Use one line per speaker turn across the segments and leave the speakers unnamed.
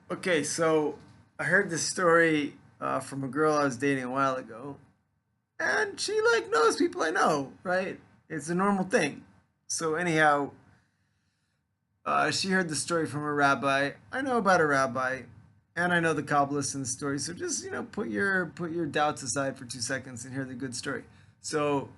Okay, so I heard this story from a girl I was dating a while ago, and she like knows people I know, right? It's a normal thing. So anyhow, she heard the story from a rabbi. I know about a rabbi, and I know the Kabbalists in the story. So just put your doubts aside for 2 seconds and hear the good story. So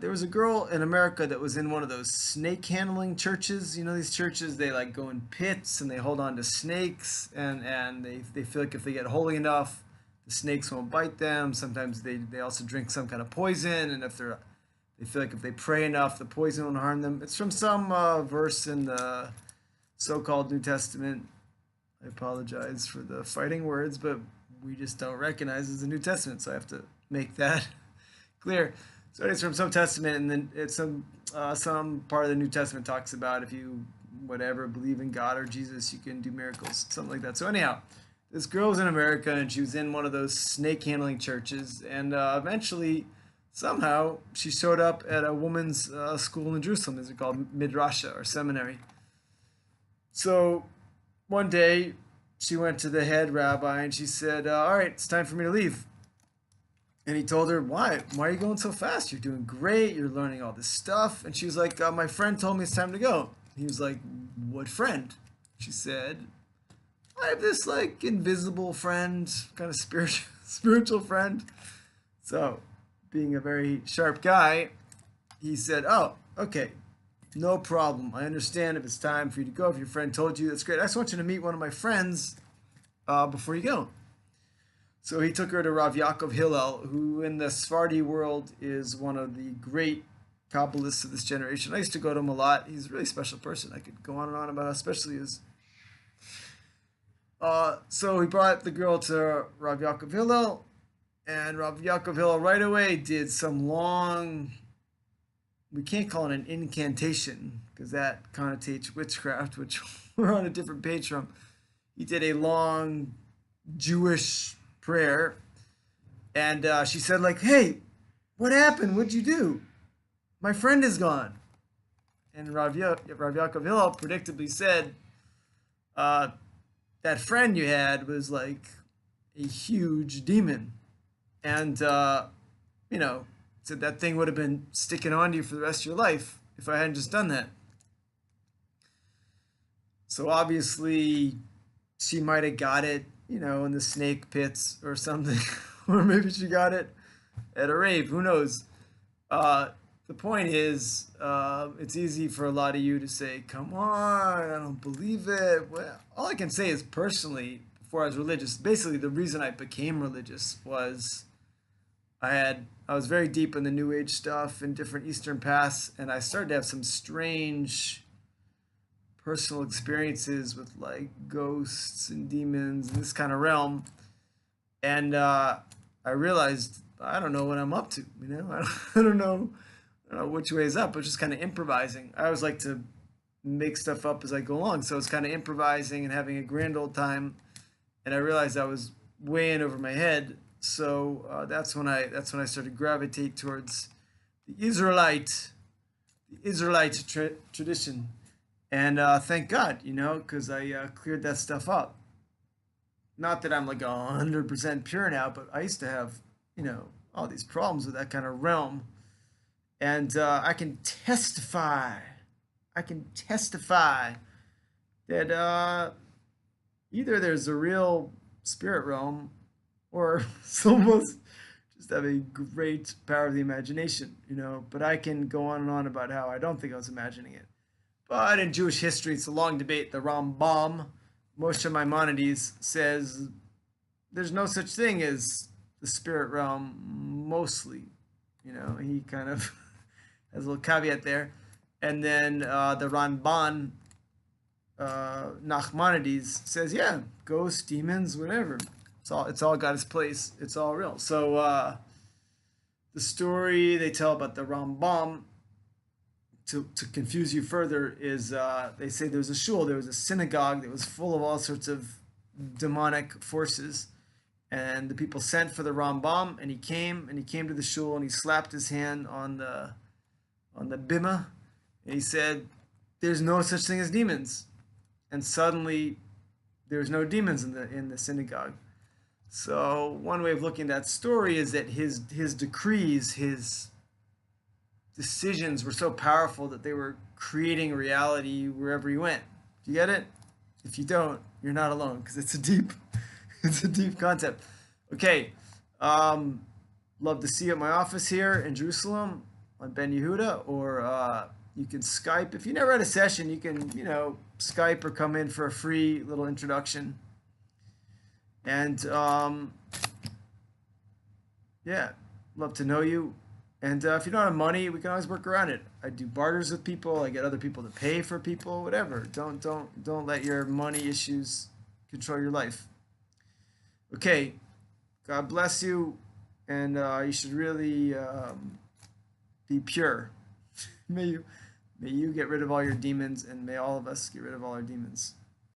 there was a girl in America that was in one of those snake handling churches. You know these churches, they like go in pits and they hold on to snakes, and they feel like if they get holy enough, the snakes won't bite them. Sometimes they also drink some kind of poison, and if they feel like if they pray enough, the poison won't harm them. It's from some verse in the so-called New Testament. I apologize for the fighting words, but we just don't recognize it as the New Testament, so I have to make that clear. So it's from some testament, and then it's some part of the New Testament talks about if you whatever believe in God or Jesus, you can do miracles, something like that. So anyhow, this girl was in America, and she was in one of those snake handling churches, and eventually, somehow, she showed up at a woman's school in Jerusalem. Is it called midrasha or seminary? So one day, she went to the head rabbi and she said, "All right, it's time for me to leave." And he told her, "Why? Why are you going so fast? You're doing great. You're learning all this stuff." And she was like, "My friend told me it's time to go." He was like, "What friend?" She said, "I have this like invisible friend, kind of spiritual spiritual friend." So, being a very sharp guy, he said, "Oh, okay, no problem. I understand if it's time for you to go. If your friend told you, that's great. I just want you to meet one of my friends before you go." So he took her to Rav Yaakov Hillel, who in the Sephardi world is one of the great Kabbalists of this generation. I used to go to him a lot. He's a really special person. I could go on and on about how special he is. So he brought the girl to Rav Yaakov Hillel, and Rav Yaakov Hillel right away did some long, we can't call it an incantation because that connotates witchcraft, which we're on a different page from. He did a long Jewish prayer, and she said, like, "Hey, what happened? What'd you do? My friend is gone." And Rav Yaakov Hillel predictably said, uh, "That friend you had was like a huge demon, and you know, said that thing would have been sticking on to you for the rest of your life if I hadn't just done that." So obviously, she might have got it, in the snake pits or something, or maybe she got it at a rave. Who knows? Uh, the point is, it's easy for a lot of you to say, "Come on, I don't believe it." Well, all I can say is personally, before I was religious, basically the reason I became religious was I was very deep in the New Age stuff and different Eastern paths, and I started to have some strange personal experiences with like ghosts and demons and this kind of realm. And I realized I don't know what I'm up to. I don't know, which way is up. But just kind of improvising. I always like to make stuff up as I go along, so it's kind of improvising and having a grand old time. And I realized I was way in over my head. So that's when I started to gravitate towards the Israelite tradition. And thank God, because I cleared that stuff up. Not that I'm like 100% pure now, but I used to have, all these problems with that kind of realm. And I can testify that either there's a real spirit realm or someone's just have a great power of the imagination, But I can go on and on about how I don't think I was imagining it. But in Jewish history, it's a long debate. The Rambam, Moshe Maimonides, says there's no such thing as the spirit realm, mostly. He kind of has a little caveat there. And then the Ramban, Nachmanides, says, yeah, ghosts, demons, whatever. It's all got its place. It's all real. So the story they tell about the Rambam, to confuse you further, is they say there was a shul, there was a synagogue that was full of all sorts of demonic forces, and the people sent for the Rambam, and he came to the shul, and he slapped his hand on the bima, and he said, "There's no such thing as demons." And suddenly there's no demons in the synagogue. So one way of looking at that story is that his decrees, his decisions were so powerful that they were creating reality wherever he went. Do you get it? If you don't, you're not alone because it's a deep, it's a deep concept. Okay, um, love to see you at my office here in Jerusalem on Ben Yehuda, or you can Skype. If you never had a session, you can Skype or come in for a free little introduction. And yeah, love to know you. And if you don't have money, we can always work around it. I do barters with people. I get other people to pay for people. Whatever. Don't let your money issues control your life. Okay. God bless you, and you should really be pure. May you get rid of all your demons, and may all of us get rid of all our demons.